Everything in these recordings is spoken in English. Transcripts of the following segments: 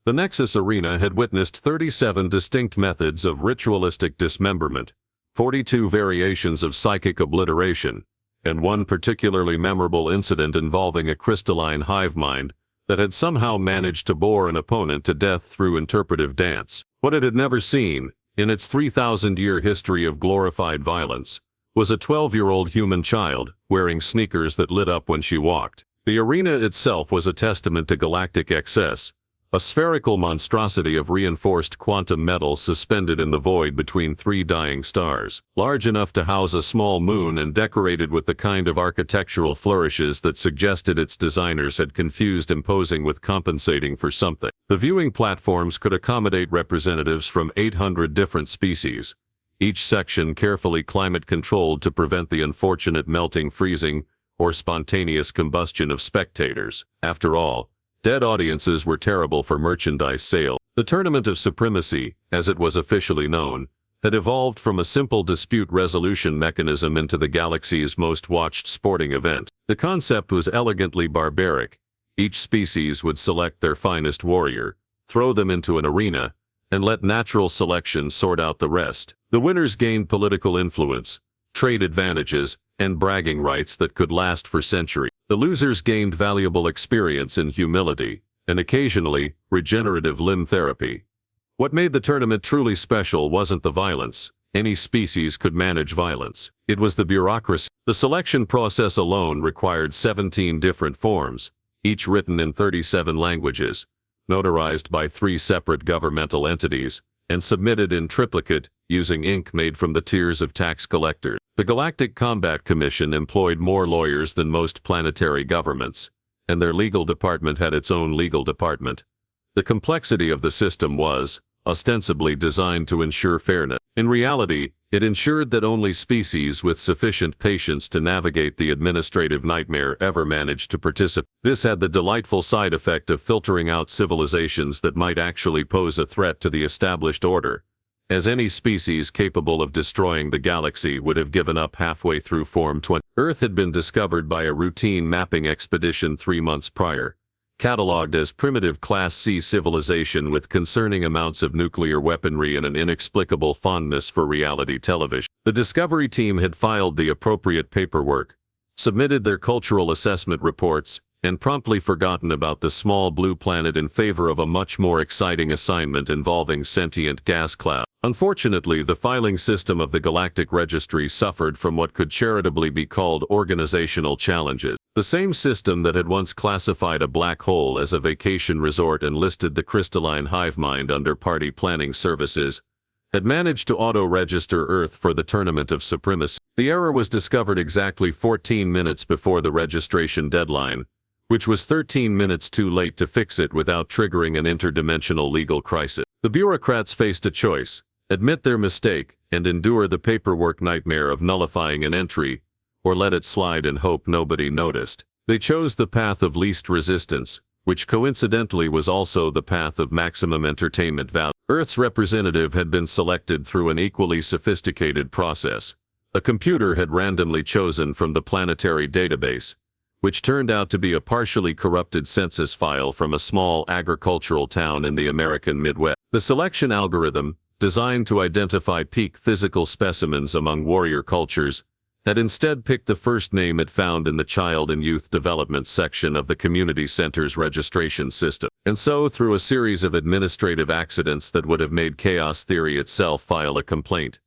The Nexus Arena had witnessed 37 distinct methods of ritualistic dismemberment, 42 variations of psychic obliteration, and one particularly memorable incident involving a crystalline hive mind that had somehow managed to bore an opponent to death through interpretive dance. What it had never seen, in its 3,000-year history of glorified violence, was a 12-year-old human child wearing sneakers that lit up when she walked. The arena itself was a testament to galactic excess, a spherical monstrosity of reinforced quantum metal suspended in the void between three dying stars, large enough to house a small moon and decorated with the kind of architectural flourishes that suggested its designers had confused imposing with compensating for something. The viewing platforms could accommodate representatives from 800 different species, each section carefully climate-controlled to prevent the unfortunate melting, freezing, or spontaneous combustion of spectators. After all, dead audiences were terrible for merchandise sale. The Tournament of Supremacy, as it was officially known, had evolved from a simple dispute resolution mechanism into the galaxy's most watched sporting event. The concept was elegantly barbaric. Each species would select their finest warrior, throw them into an arena, and let natural selection sort out the rest. The winners gained political influence, trade advantages, and bragging rights that could last for centuries. The losers gained valuable experience in humility, and occasionally, regenerative limb therapy. What made the tournament truly special wasn't the violence. Any species could manage violence. It was the bureaucracy. The selection process alone required 17 different forms, each written in 37 languages, notarized by 3 separate governmental entities, and submitted in triplicate, using ink made from the tears of tax collectors. The Galactic Combat Commission employed more lawyers than most planetary governments, and their legal department had its own legal department. The complexity of the system was, ostensibly, designed to ensure fairness. In reality, it ensured that only species with sufficient patience to navigate the administrative nightmare ever managed to participate. This had the delightful side effect of filtering out civilizations that might actually pose a threat to the established order, as any species capable of destroying the galaxy would have given up halfway through Form 20. Earth had been discovered by a routine mapping expedition 3 months prior, catalogued as primitive Class C civilization with concerning amounts of nuclear weaponry and an inexplicable fondness for reality television. The Discovery team had filed the appropriate paperwork, submitted their cultural assessment reports, and promptly forgotten about the small blue planet in favor of a much more exciting assignment involving sentient gas clouds. Unfortunately, the filing system of the Galactic Registry suffered from what could charitably be called organizational challenges. The same system that had once classified a black hole as a vacation resort and listed the crystalline hive mind under party planning services had managed to auto-register Earth for the Tournament of Supremacy. The error was discovered exactly 14 minutes before the registration deadline, which was 13 minutes too late to fix it without triggering an interdimensional legal crisis. The bureaucrats faced a choice: admit their mistake and endure the paperwork nightmare of nullifying an entry, or let it slide and hope nobody noticed. They chose the path of least resistance, which coincidentally was also the path of maximum entertainment value. Earth's representative had been selected through an equally sophisticated process. A computer had randomly chosen from the planetary database, which turned out to be a partially corrupted census file from a small agricultural town in the American Midwest. The selection algorithm, designed to identify peak physical specimens among warrior cultures, had instead picked the first name it found in the Child and Youth Development section of the community center's registration system. And so, through a series of administrative accidents that would have made chaos theory itself file a complaint,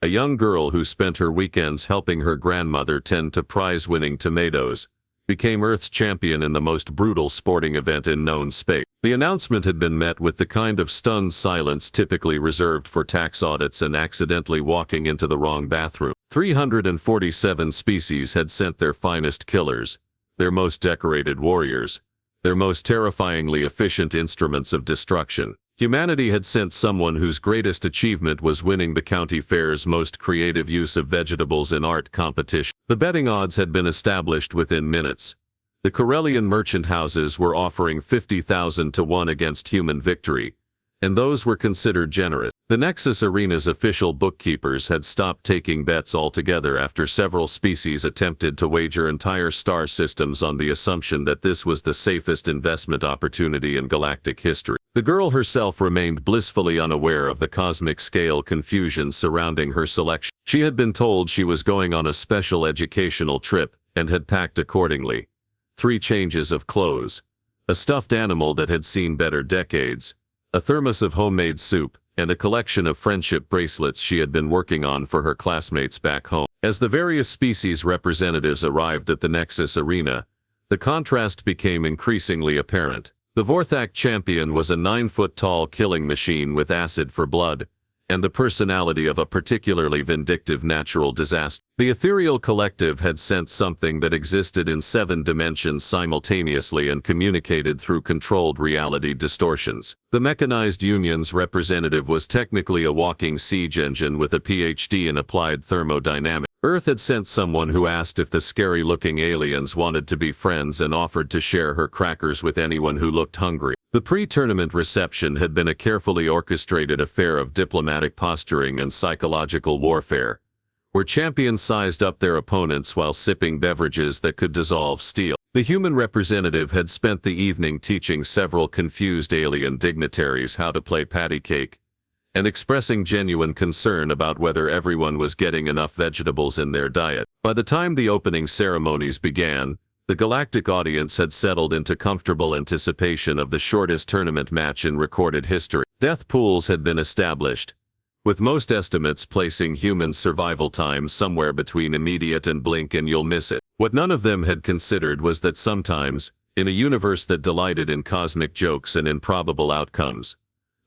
a young girl who spent her weekends helping her grandmother tend to prize-winning tomatoes became Earth's champion in the most brutal sporting event in known space. The announcement had been met with the kind of stunned silence typically reserved for tax audits and accidentally walking into the wrong bathroom. 347 species had sent their finest killers, their most decorated warriors, their most terrifyingly efficient instruments of destruction. Humanity had sent someone whose greatest achievement was winning the county fair's most creative use of vegetables in art competition. The betting odds had been established within minutes. The Corellian merchant houses were offering 50,000 to 1 against human victory, and those were considered generous. The Nexus Arena's official bookkeepers had stopped taking bets altogether after several species attempted to wager entire star systems on the assumption that this was the safest investment opportunity in galactic history. The girl herself remained blissfully unaware of the cosmic scale confusion surrounding her selection. She had been told she was going on a special educational trip and had packed accordingly. 3 changes of clothes, a stuffed animal that had seen better decades, a thermos of homemade soup, and a collection of friendship bracelets she had been working on for her classmates back home. As the various species representatives arrived at the Nexus Arena, the contrast became increasingly apparent. The Vorthak champion was a 9-foot-tall killing machine with acid for blood, and the personality of a particularly vindictive natural disaster. The ethereal collective had sensed something that existed in 7 dimensions simultaneously and communicated through controlled reality distortions. The mechanized union's representative was technically a walking siege engine with a PhD in applied thermodynamics. Earth had sent someone who asked if the scary-looking aliens wanted to be friends and offered to share her crackers with anyone who looked hungry. The pre-tournament reception had been a carefully orchestrated affair of diplomatic posturing and psychological warfare, where champions sized up their opponents while sipping beverages that could dissolve steel. The human representative had spent the evening teaching several confused alien dignitaries how to play patty cake, and expressing genuine concern about whether everyone was getting enough vegetables in their diet. By the time the opening ceremonies began, the galactic audience had settled into comfortable anticipation of the shortest tournament match in recorded history. Death pools had been established, with most estimates placing human survival time somewhere between immediate and blink and you'll miss it. What none of them had considered was that sometimes, in a universe that delighted in cosmic jokes and improbable outcomes,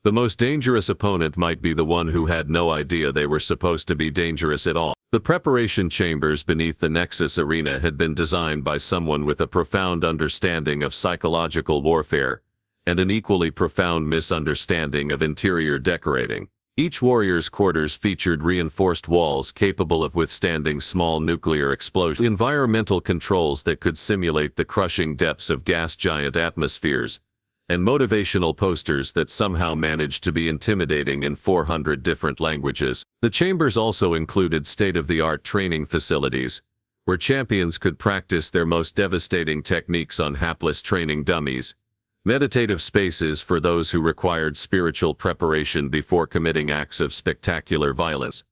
the most dangerous opponent might be the one who had no idea they were supposed to be dangerous at all. The preparation chambers beneath the Nexus Arena had been designed by someone with a profound understanding of psychological warfare and an equally profound misunderstanding of interior decorating. Each warrior's quarters featured reinforced walls capable of withstanding small nuclear explosions, environmental controls that could simulate the crushing depths of gas giant atmospheres, and motivational posters that somehow managed to be intimidating in 400 different languages. The chambers also included state-of-the-art training facilities, where champions could practice their most devastating techniques on hapless training dummies, meditative spaces for those who required spiritual preparation before committing acts of spectacular violence,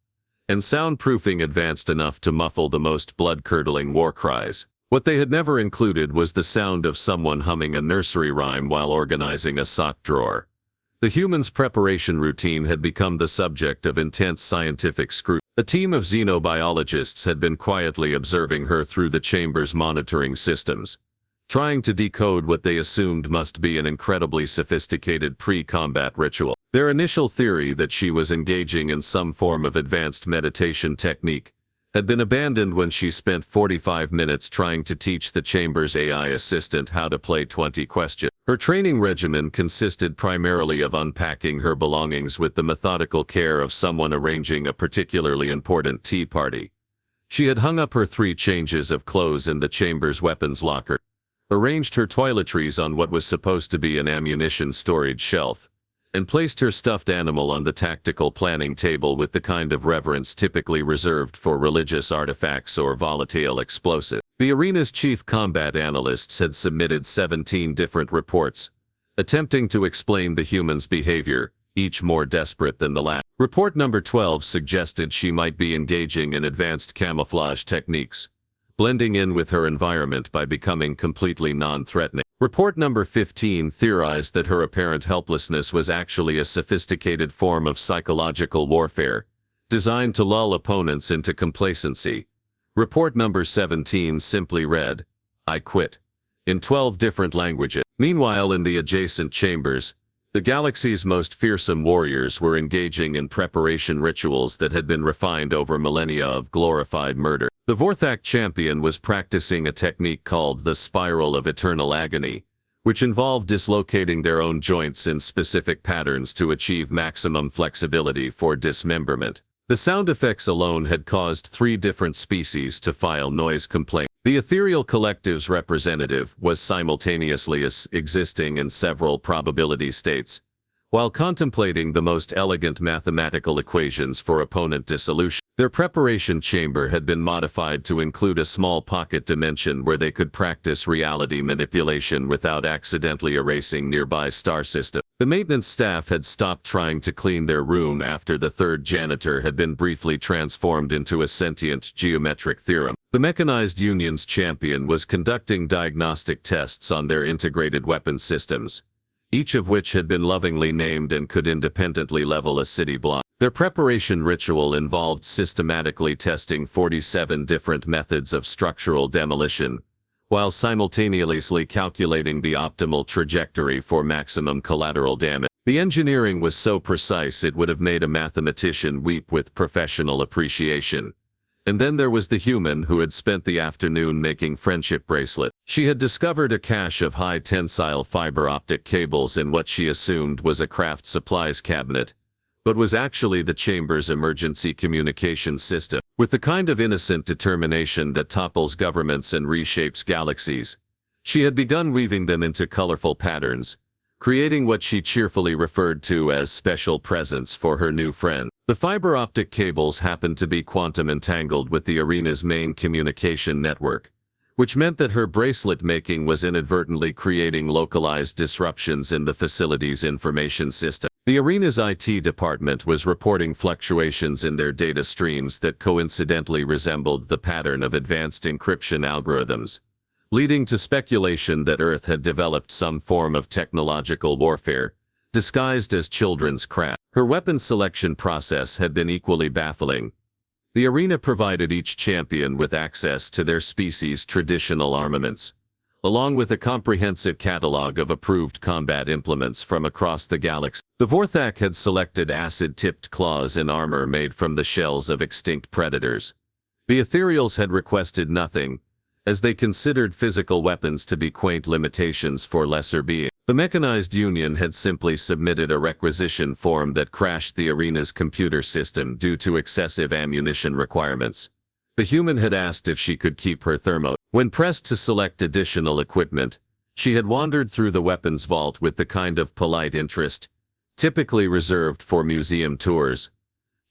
and soundproofing advanced enough to muffle the most blood-curdling war cries. What they had never included was the sound of someone humming a nursery rhyme while organizing a sock drawer. The human's preparation routine had become the subject of intense scientific scrutiny. A team of xenobiologists had been quietly observing her through the chamber's monitoring systems, trying to decode what they assumed must be an incredibly sophisticated pre-combat ritual. Their initial theory that she was engaging in some form of advanced meditation technique had been abandoned when she spent 45 minutes trying to teach the chamber's AI assistant how to play 20 questions. Her training regimen consisted primarily of unpacking her belongings with the methodical care of someone arranging a particularly important tea party. She had hung up her 3 changes of clothes in the chamber's weapons locker, arranged her toiletries on what was supposed to be an ammunition storage shelf, and placed her stuffed animal on the tactical planning table with the kind of reverence typically reserved for religious artifacts or volatile explosives. The arena's chief combat analysts had submitted 17 different reports, attempting to explain the human's behavior, each more desperate than the last. Report number 12 suggested she might be engaging in advanced camouflage techniques, blending in with her environment by becoming completely non-threatening. Report number 15 theorized that her apparent helplessness was actually a sophisticated form of psychological warfare, designed to lull opponents into complacency. Report number 17 simply read, "I quit," in 12 different languages. Meanwhile, in the adjacent chambers, the galaxy's most fearsome warriors were engaging in preparation rituals that had been refined over millennia of glorified murder. The Vorthak champion was practicing a technique called the Spiral of Eternal Agony, which involved dislocating their own joints in specific patterns to achieve maximum flexibility for dismemberment. The sound effects alone had caused 3 different species to file noise complaints. The ethereal collective's representative was simultaneously existing in several probability states, while contemplating the most elegant mathematical equations for opponent dissolution. Their preparation chamber had been modified to include a small pocket dimension where they could practice reality manipulation without accidentally erasing nearby star systems. The maintenance staff had stopped trying to clean their room after the third janitor had been briefly transformed into a sentient geometric theorem. The Mechanized Union's champion was conducting diagnostic tests on their integrated weapon systems, each of which had been lovingly named and could independently level a city block. Their preparation ritual involved systematically testing 47 different methods of structural demolition, while simultaneously calculating the optimal trajectory for maximum collateral damage. The engineering was so precise it would have made a mathematician weep with professional appreciation. And then there was the human who had spent the afternoon making friendship bracelets. She had discovered a cache of high-tensile fiber optic cables in what she assumed was a craft supplies cabinet, but was actually the chamber's emergency communication system. With the kind of innocent determination that topples governments and reshapes galaxies, she had begun weaving them into colorful patterns, creating what she cheerfully referred to as special presents for her new friend. The fiber optic cables happened to be quantum entangled with the arena's main communication network, which meant that her bracelet making was inadvertently creating localized disruptions in the facility's information system. The arena's IT department was reporting fluctuations in their data streams that coincidentally resembled the pattern of advanced encryption algorithms, leading to speculation that Earth had developed some form of technological warfare, disguised as children's craft. Her weapon selection process had been equally baffling. The arena provided each champion with access to their species' traditional armaments, along with a comprehensive catalog of approved combat implements from across the galaxy. The Vorthak had selected acid-tipped claws and armor made from the shells of extinct predators. The Ethereals had requested nothing, as they considered physical weapons to be quaint limitations for lesser beings. The Mechanized Union had simply submitted a requisition form that crashed the arena's computer system due to excessive ammunition requirements. The human had asked if she could keep her thermo. When pressed to select additional equipment, she had wandered through the weapons vault with the kind of polite interest typically reserved for museum tours.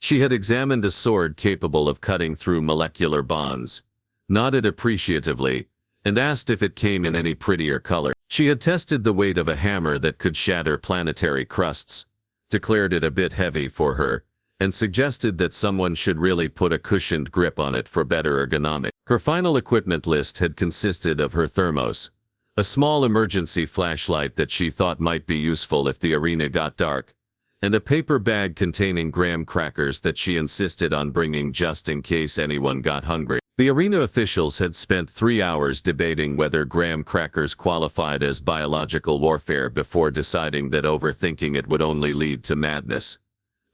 She had examined a sword capable of cutting through molecular bonds, nodded appreciatively, and asked if it came in any prettier color. She had tested the weight of a hammer that could shatter planetary crusts, declared it a bit heavy for her, and suggested that someone should really put a cushioned grip on it for better ergonomics. Her final equipment list had consisted of her thermos, a small emergency flashlight that she thought might be useful if the arena got dark, and a paper bag containing graham crackers that she insisted on bringing just in case anyone got hungry. The arena officials had spent 3 hours debating whether graham crackers qualified as biological warfare before deciding that overthinking it would only lead to madness.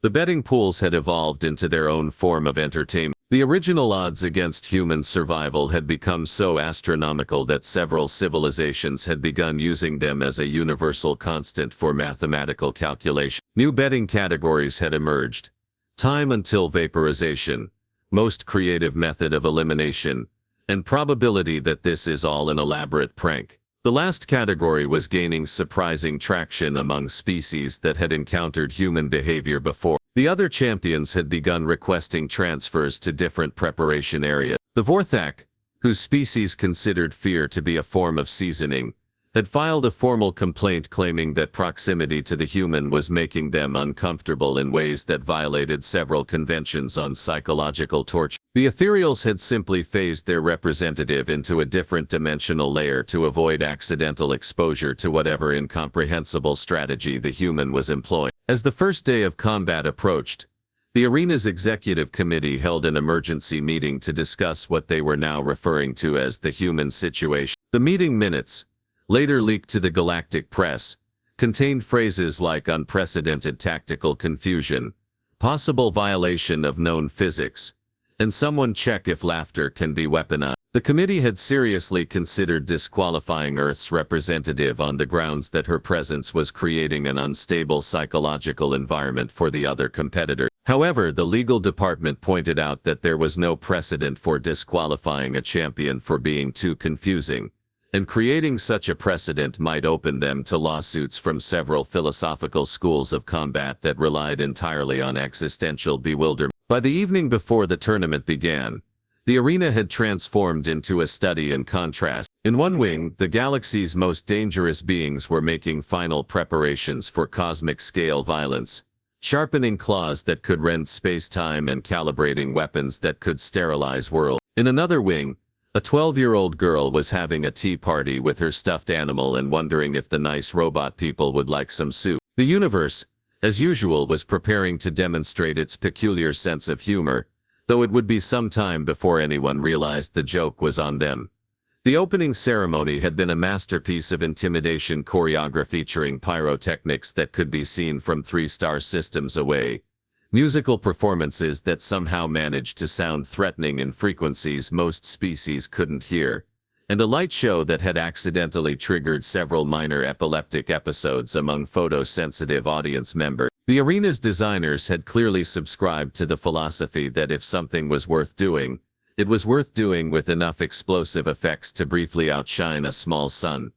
The betting pools had evolved into their own form of entertainment. The original odds against human survival had become so astronomical that several civilizations had begun using them as a universal constant for mathematical calculation. New betting categories had emerged: time until vaporization, most creative method of elimination, and probability that this is all an elaborate prank. The last category was gaining surprising traction among species that had encountered human behavior before. The other champions had begun requesting transfers to different preparation areas. The Vorthak, whose species considered fear to be a form of seasoning, had filed a formal complaint claiming that proximity to the human was making them uncomfortable in ways that violated several conventions on psychological torture. The Ethereals had simply phased their representative into a different dimensional layer to avoid accidental exposure to whatever incomprehensible strategy the human was employing. As the first day of combat approached, the arena's executive committee held an emergency meeting to discuss what they were now referring to as the human situation. The meeting minutes, later leaked to the Galactic press, contained phrases like unprecedented tactical confusion, possible violation of known physics, and someone check if laughter can be weaponized. The committee had seriously considered disqualifying Earth's representative on the grounds that her presence was creating an unstable psychological environment for the other competitors. However, the legal department pointed out that there was no precedent for disqualifying a champion for being too confusing, and creating such a precedent might open them to lawsuits from several philosophical schools of combat that relied entirely on existential bewilderment. By the evening before the tournament began, the arena had transformed into a study in contrast. In one wing, the galaxy's most dangerous beings were making final preparations for cosmic-scale violence, sharpening claws that could rend space-time and calibrating weapons that could sterilize worlds. In another wing, a 12-year-old girl was having a tea party with her stuffed animal and wondering if the nice robot people would like some soup. The universe, as usual, was preparing to demonstrate its peculiar sense of humor, though it would be some time before anyone realized the joke was on them. The opening ceremony had been a masterpiece of intimidation choreography featuring pyrotechnics that could be seen from 3-star systems away, musical performances that somehow managed to sound threatening in frequencies most species couldn't hear, and a light show that had accidentally triggered several minor epileptic episodes among photosensitive audience members. The arena's designers had clearly subscribed to the philosophy that if something was worth doing, it was worth doing with enough explosive effects to briefly outshine a small sun.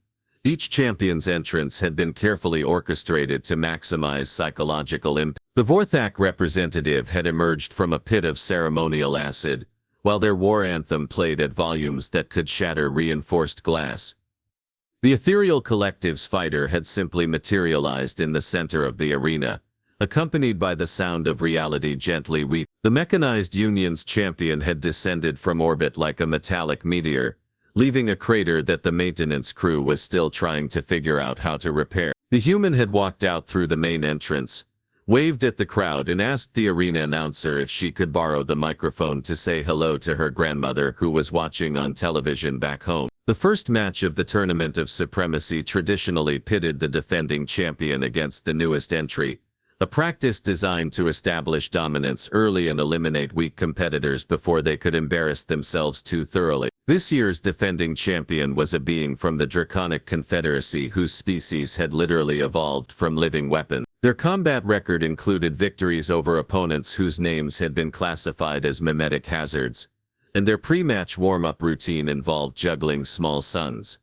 Each champion's entrance had been carefully orchestrated to maximize psychological impact. The Vorthak representative had emerged from a pit of ceremonial acid, while their war anthem played at volumes that could shatter reinforced glass. The ethereal collective's fighter had simply materialized in the center of the arena, accompanied by the sound of reality gently weeping. The mechanized Union's champion had descended from orbit like a metallic meteor, leaving a crater that the maintenance crew was still trying to figure out how to repair. The human had walked out through the main entrance, waved at the crowd and asked the arena announcer if she could borrow the microphone to say hello to her grandmother who was watching on television back home. The first match of the Tournament of Supremacy traditionally pitted the defending champion against the newest entry, a practice designed to establish dominance early and eliminate weak competitors before they could embarrass themselves too thoroughly. This year's defending champion was a being from the Draconic Confederacy whose species had literally evolved from living weapons. Their combat record included victories over opponents whose names had been classified as mimetic hazards, and their pre-match warm-up routine involved juggling small suns.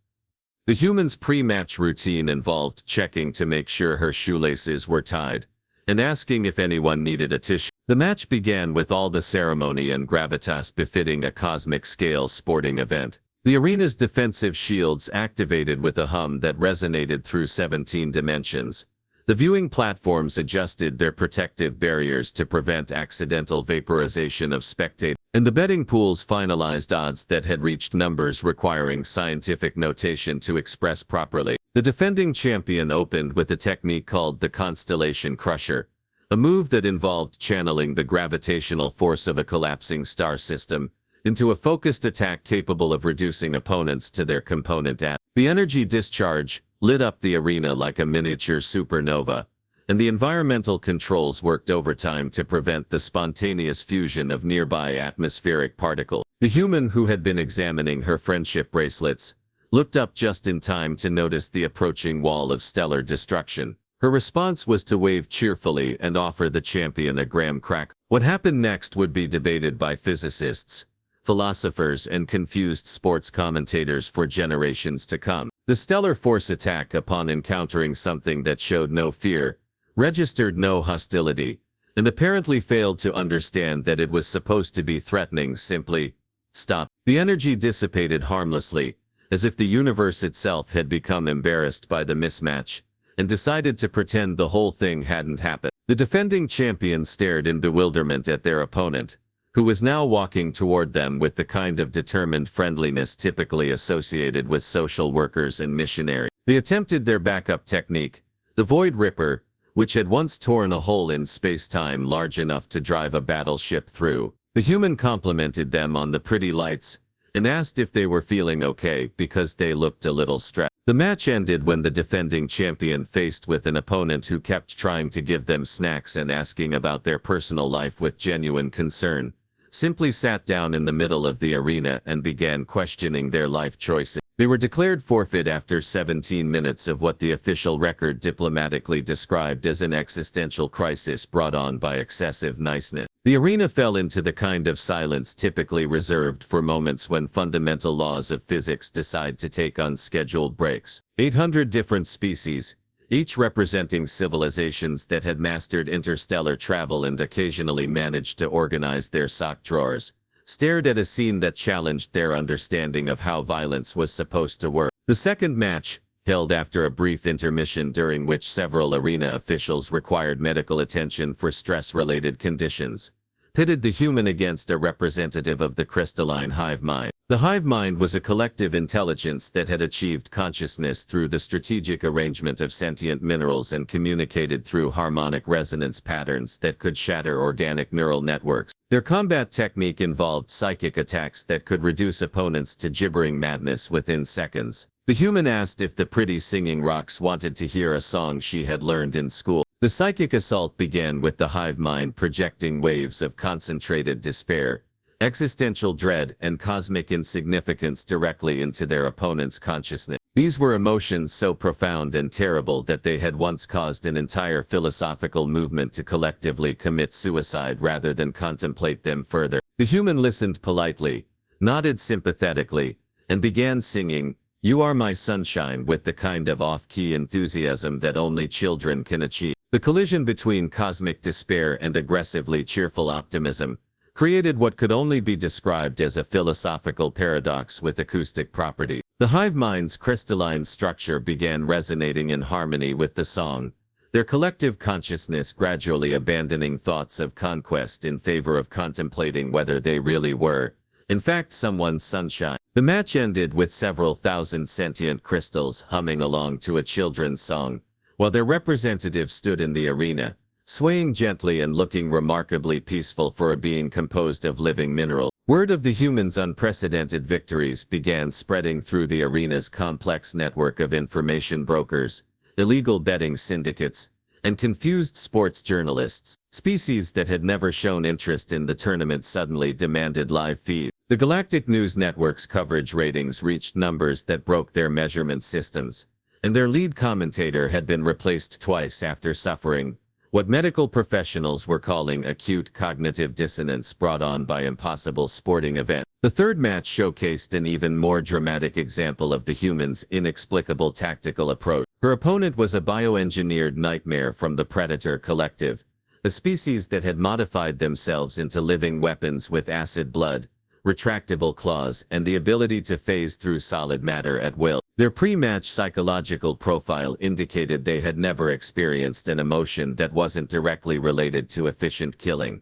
The human's pre-match routine involved checking to make sure her shoelaces were tied, and asking if anyone needed a tissue. The match began with all the ceremony and gravitas befitting a cosmic-scale sporting event. The arena's defensive shields activated with a hum that resonated through 17 dimensions. The viewing platforms adjusted their protective barriers to prevent accidental vaporization of spectators, and the betting pools finalized odds that had reached numbers requiring scientific notation to express properly. The defending champion opened with a technique called the Constellation Crusher, a move that involved channeling the gravitational force of a collapsing star system into a focused attack capable of reducing opponents to their component atoms. The energy discharge lit up the arena like a miniature supernova, and the environmental controls worked overtime to prevent the spontaneous fusion of nearby atmospheric particles. The human, who had been examining her friendship bracelets, looked up just in time to notice the approaching wall of stellar destruction. Her response was to wave cheerfully and offer the champion a graham cracker. What happened next would be debated by physicists, philosophers, and confused sports commentators for generations to come. The stellar force attack, upon encountering something that showed no fear, registered no hostility, and apparently failed to understand that it was supposed to be threatening, simply stopped. The energy dissipated harmlessly, as if the universe itself had become embarrassed by the mismatch, and decided to pretend the whole thing hadn't happened. The defending champion stared in bewilderment at their opponent, who was now walking toward them with the kind of determined friendliness typically associated with social workers and missionaries. They attempted their backup technique, the Void Ripper, which had once torn a hole in space-time large enough to drive a battleship through. The human complimented them on the pretty lights, and asked if they were feeling okay because they looked a little stressed. The match ended when the defending champion faced with an opponent who kept trying to give them snacks and asking about their personal life with genuine concern, simply sat down in the middle of the arena and began questioning their life choices. They were declared forfeit after 17 minutes of what the official record diplomatically described as an existential crisis brought on by excessive niceness. The arena fell into the kind of silence typically reserved for moments when fundamental laws of physics decide to take unscheduled breaks. 800 different species, each representing civilizations that had mastered interstellar travel and occasionally managed to organize their sock drawers, stared at a scene that challenged their understanding of how violence was supposed to work. The second match, held after a brief intermission during which several arena officials required medical attention for stress-related conditions, pitted the human against a representative of the crystalline hive mind. The hive mind was a collective intelligence that had achieved consciousness through the strategic arrangement of sentient minerals and communicated through harmonic resonance patterns that could shatter organic neural networks. Their combat technique involved psychic attacks that could reduce opponents to gibbering madness within seconds. The human asked if the pretty singing rocks wanted to hear a song she had learned in school. The psychic assault began with the hive mind projecting waves of concentrated despair, existential dread, and cosmic insignificance directly into their opponent's consciousness. These were emotions so profound and terrible that they had once caused an entire philosophical movement to collectively commit suicide rather than contemplate them further. The human listened politely, nodded sympathetically, and began singing, "You Are My Sunshine," with the kind of off-key enthusiasm that only children can achieve. The collision between cosmic despair and aggressively cheerful optimism created what could only be described as a philosophical paradox with acoustic property. The hive mind's crystalline structure began resonating in harmony with the song, their collective consciousness gradually abandoning thoughts of conquest in favor of contemplating whether they really were, in fact, someone's sunshine. The match ended with several thousand sentient crystals humming along to a children's song, while their representative stood in the arena, swaying gently and looking remarkably peaceful for a being composed of living minerals. Word of the humans' unprecedented victories began spreading through the arena's complex network of information brokers, illegal betting syndicates, and confused sports journalists. Species that had never shown interest in the tournament suddenly demanded live feeds. The Galactic News Network's coverage ratings reached numbers that broke their measurement systems, and their lead commentator had been replaced twice after suffering what medical professionals were calling acute cognitive dissonance brought on by impossible sporting events. The third match showcased an even more dramatic example of the human's inexplicable tactical approach. Her opponent was a bioengineered nightmare from the Predator Collective, a species that had modified themselves into living weapons with acid blood, retractable claws, and the ability to phase through solid matter at will. Their pre-match psychological profile indicated they had never experienced an emotion that wasn't directly related to efficient killing.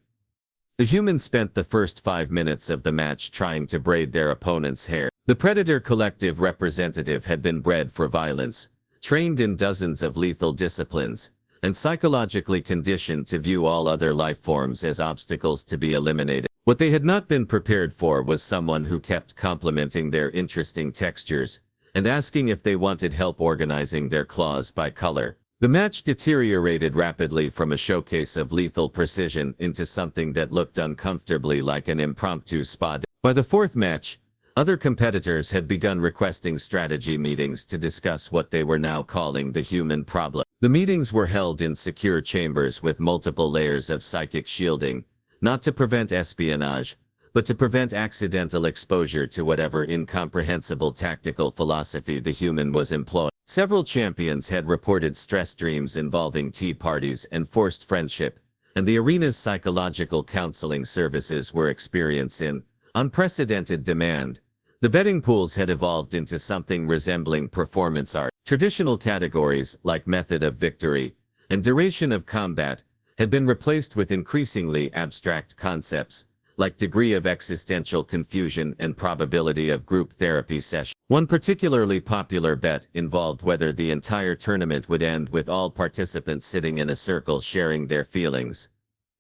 The humans spent the first 5 minutes of the match trying to braid their opponent's hair. The Predator Collective representative had been bred for violence, trained in dozens of lethal disciplines, and psychologically conditioned to view all other life forms as obstacles to be eliminated. What they had not been prepared for was someone who kept complimenting their interesting textures and asking if they wanted help organizing their claws by color. The match deteriorated rapidly from a showcase of lethal precision into something that looked uncomfortably like an impromptu spa day. By the fourth match, other competitors had begun requesting strategy meetings to discuss what they were now calling the human problem. The meetings were held in secure chambers with multiple layers of psychic shielding, not to prevent espionage, but to prevent accidental exposure to whatever incomprehensible tactical philosophy the human was employing. Several champions had reported stress dreams involving tea parties and forced friendship, and the arena's psychological counseling services were experiencing unprecedented demand. The betting pools had evolved into something resembling performance art. Traditional categories like method of victory and duration of combat had been replaced with increasingly abstract concepts, like degree of existential confusion and probability of group therapy session. One particularly popular bet involved whether the entire tournament would end with all participants sitting in a circle sharing their feelings.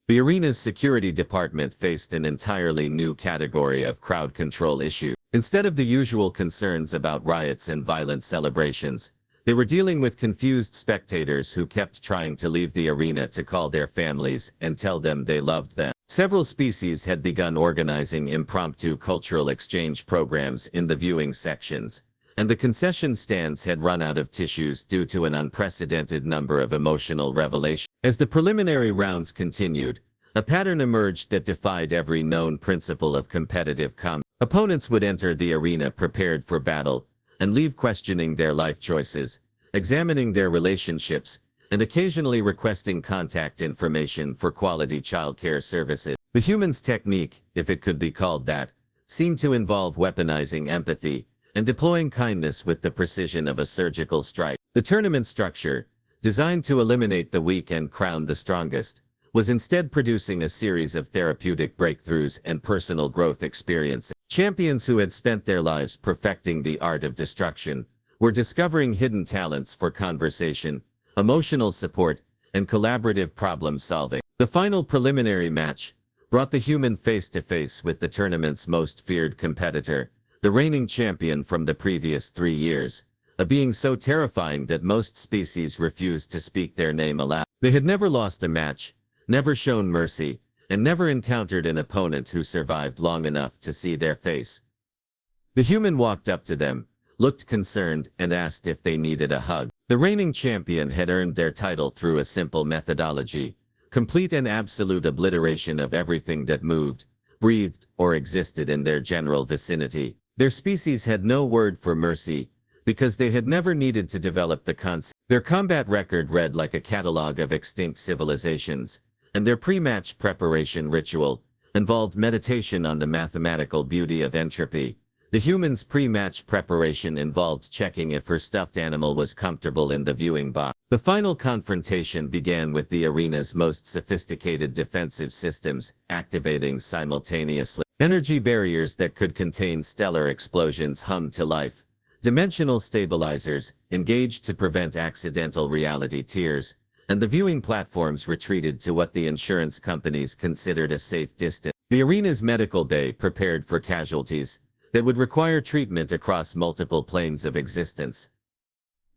The arena's security department faced an entirely new category of crowd control issue. Instead of the usual concerns about riots and violent celebrations, they were dealing with confused spectators who kept trying to leave the arena to call their families and tell them they loved them. Several species had begun organizing impromptu cultural exchange programs in the viewing sections, and the concession stands had run out of tissues due to an unprecedented number of emotional revelations. As the preliminary rounds continued, a pattern emerged that defied every known principle of competitive combat. Opponents would enter the arena prepared for battle and leave questioning their life choices, examining their relationships, and occasionally requesting contact information for quality childcare services. The human's technique, if it could be called that, seemed to involve weaponizing empathy and deploying kindness with the precision of a surgical strike. The tournament structure, designed to eliminate the weak and crown the strongest, was instead producing a series of therapeutic breakthroughs and personal growth experiences. Champions who had spent their lives perfecting the art of destruction were discovering hidden talents for conversation, emotional support, and collaborative problem solving. The final preliminary match brought the human face to face with the tournament's most feared competitor, the reigning champion from the previous 3 years, a being so terrifying that most species refused to speak their name aloud. They had never lost a match, never shown mercy, and never encountered an opponent who survived long enough to see their face. The human walked up to them, looked concerned, and asked if they needed a hug. The reigning champion had earned their title through a simple methodology: complete and absolute obliteration of everything that moved, breathed, or existed in their general vicinity. Their species had no word for mercy, because they had never needed to develop the concept. Their combat record read like a catalog of extinct civilizations, and their pre-match preparation ritual involved meditation on the mathematical beauty of entropy. The human's pre-match preparation involved checking if her stuffed animal was comfortable in the viewing box. The final confrontation began with the arena's most sophisticated defensive systems activating simultaneously. Energy barriers that could contain stellar explosions hummed to life. Dimensional stabilizers engaged to prevent accidental reality tears, and the viewing platforms retreated to what the insurance companies considered a safe distance. The arena's medical bay prepared for casualties that would require treatment across multiple planes of existence.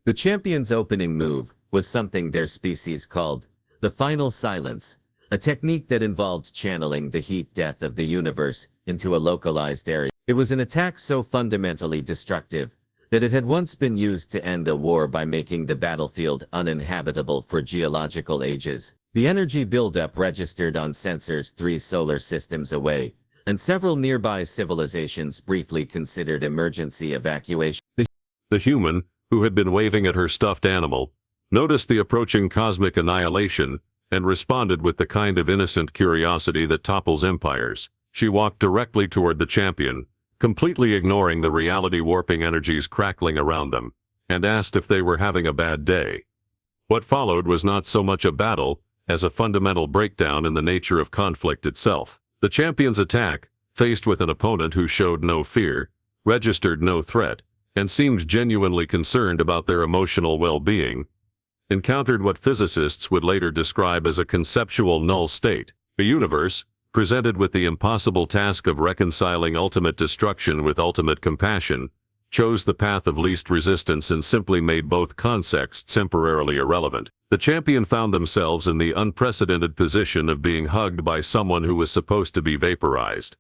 The champion's opening move was something their species called the final silence, a technique that involved channeling the heat death of the universe into a localized area. It was an attack so fundamentally destructive that it had once been used to end a war by making the battlefield uninhabitable for geological ages. The energy buildup registered on sensors 3 solar systems away, and several nearby civilizations briefly considered emergency evacuation. The human, who had been waving at her stuffed animal, noticed the approaching cosmic annihilation and responded with the kind of innocent curiosity that topples empires. She walked directly toward the champion, completely ignoring the reality-warping energies crackling around them, and asked if they were having a bad day. What followed was not so much a battle as a fundamental breakdown in the nature of conflict itself. The champion's attack, faced with an opponent who showed no fear, registered no threat, and seemed genuinely concerned about their emotional well-being, encountered what physicists would later describe as a conceptual null state. The universe, presented with the impossible task of reconciling ultimate destruction with ultimate compassion, chose the path of least resistance and simply made both concepts temporarily irrelevant. The champion found themselves in the unprecedented position of being hugged by someone who was supposed to be vaporized.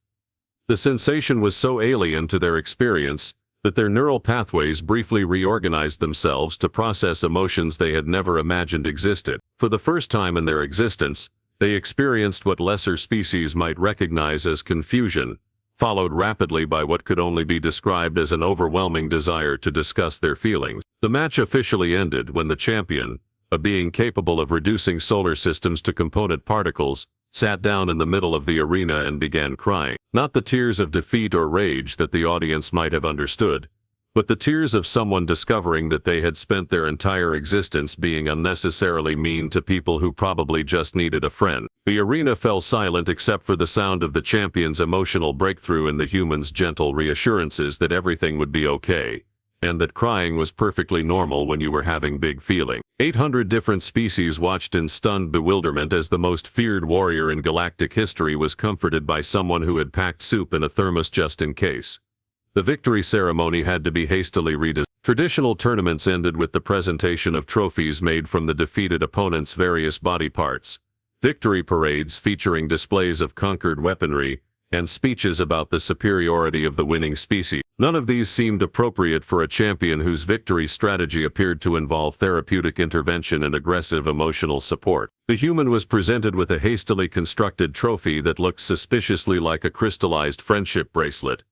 The sensation was so alien to their experience that their neural pathways briefly reorganized themselves to process emotions they had never imagined existed. For the first time in their existence, they experienced what lesser species might recognize as confusion, followed rapidly by what could only be described as an overwhelming desire to discuss their feelings. The match officially ended when the champion, a being capable of reducing solar systems to component particles, sat down in the middle of the arena and began crying. Not the tears of defeat or rage that the audience might have understood, but the tears of someone discovering that they had spent their entire existence being unnecessarily mean to people who probably just needed a friend. The arena fell silent except for the sound of the champion's emotional breakthrough and the human's gentle reassurances that everything would be okay, and that crying was perfectly normal when you were having big feeling. 800 different species watched in stunned bewilderment as the most feared warrior in galactic history was comforted by someone who had packed soup in a thermos just in case. The victory ceremony had to be hastily redesigned. Traditional tournaments ended with the presentation of trophies made from the defeated opponent's various body parts, victory parades featuring displays of conquered weaponry, and speeches about the superiority of the winning species. None of these seemed appropriate for a champion whose victory strategy appeared to involve therapeutic intervention and aggressive emotional support. The human was presented with a hastily constructed trophy that looked suspiciously like a crystallized friendship bracelet,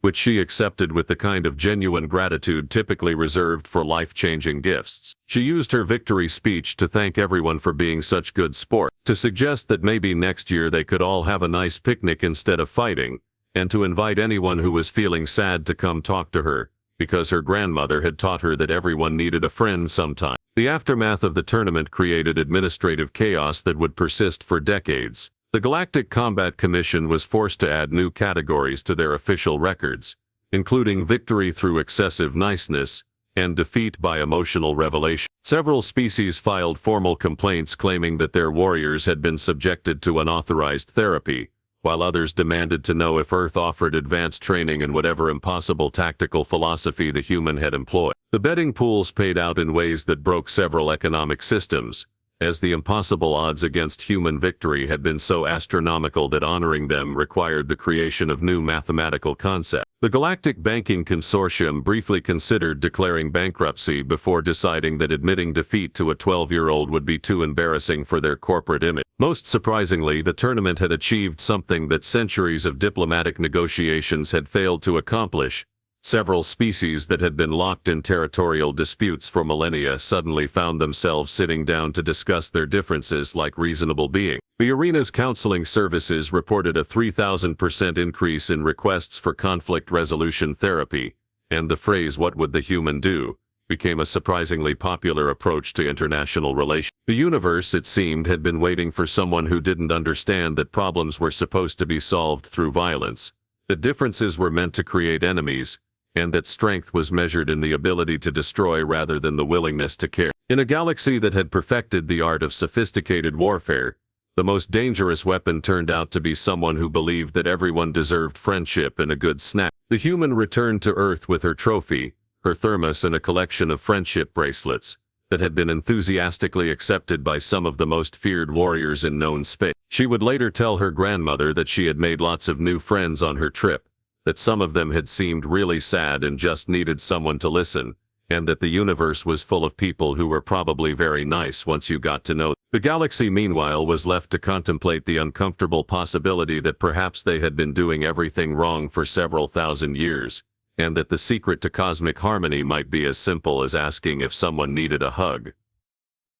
which she accepted with the kind of genuine gratitude typically reserved for life-changing gifts. She used her victory speech to thank everyone for being such good sport, to suggest that maybe next year they could all have a nice picnic instead of fighting, and to invite anyone who was feeling sad to come talk to her, because her grandmother had taught her that everyone needed a friend sometime. The aftermath of the tournament created administrative chaos that would persist for decades. The Galactic Combat Commission was forced to add new categories to their official records, including victory through excessive niceness and defeat by emotional revelation. Several species filed formal complaints claiming that their warriors had been subjected to unauthorized therapy, while others demanded to know if Earth offered advanced training in whatever impossible tactical philosophy the human had employed. The betting pools paid out in ways that broke several economic systems, as the impossible odds against human victory had been so astronomical that honoring them required the creation of new mathematical concepts. The Galactic Banking Consortium briefly considered declaring bankruptcy before deciding that admitting defeat to a 12-year-old would be too embarrassing for their corporate image. Most surprisingly, the tournament had achieved something that centuries of diplomatic negotiations had failed to accomplish. Several species that had been locked in territorial disputes for millennia suddenly found themselves sitting down to discuss their differences like reasonable beings. The arena's counseling services reported a 3,000% increase in requests for conflict resolution therapy, and the phrase "what would the human do" became a surprisingly popular approach to international relations. The universe, it seemed, had been waiting for someone who didn't understand that problems were supposed to be solved through violence, that differences were meant to create enemies, and that strength was measured in the ability to destroy rather than the willingness to care. In a galaxy that had perfected the art of sophisticated warfare, the most dangerous weapon turned out to be someone who believed that everyone deserved friendship and a good snack. The human returned to Earth with her trophy, her thermos, and a collection of friendship bracelets that had been enthusiastically accepted by some of the most feared warriors in known space. She would later tell her grandmother that she had made lots of new friends on her trip, that some of them had seemed really sad and just needed someone to listen, and that the universe was full of people who were probably very nice once you got to know them. The galaxy, meanwhile, was left to contemplate the uncomfortable possibility that perhaps they had been doing everything wrong for several thousand years, and that the secret to cosmic harmony might be as simple as asking if someone needed a hug.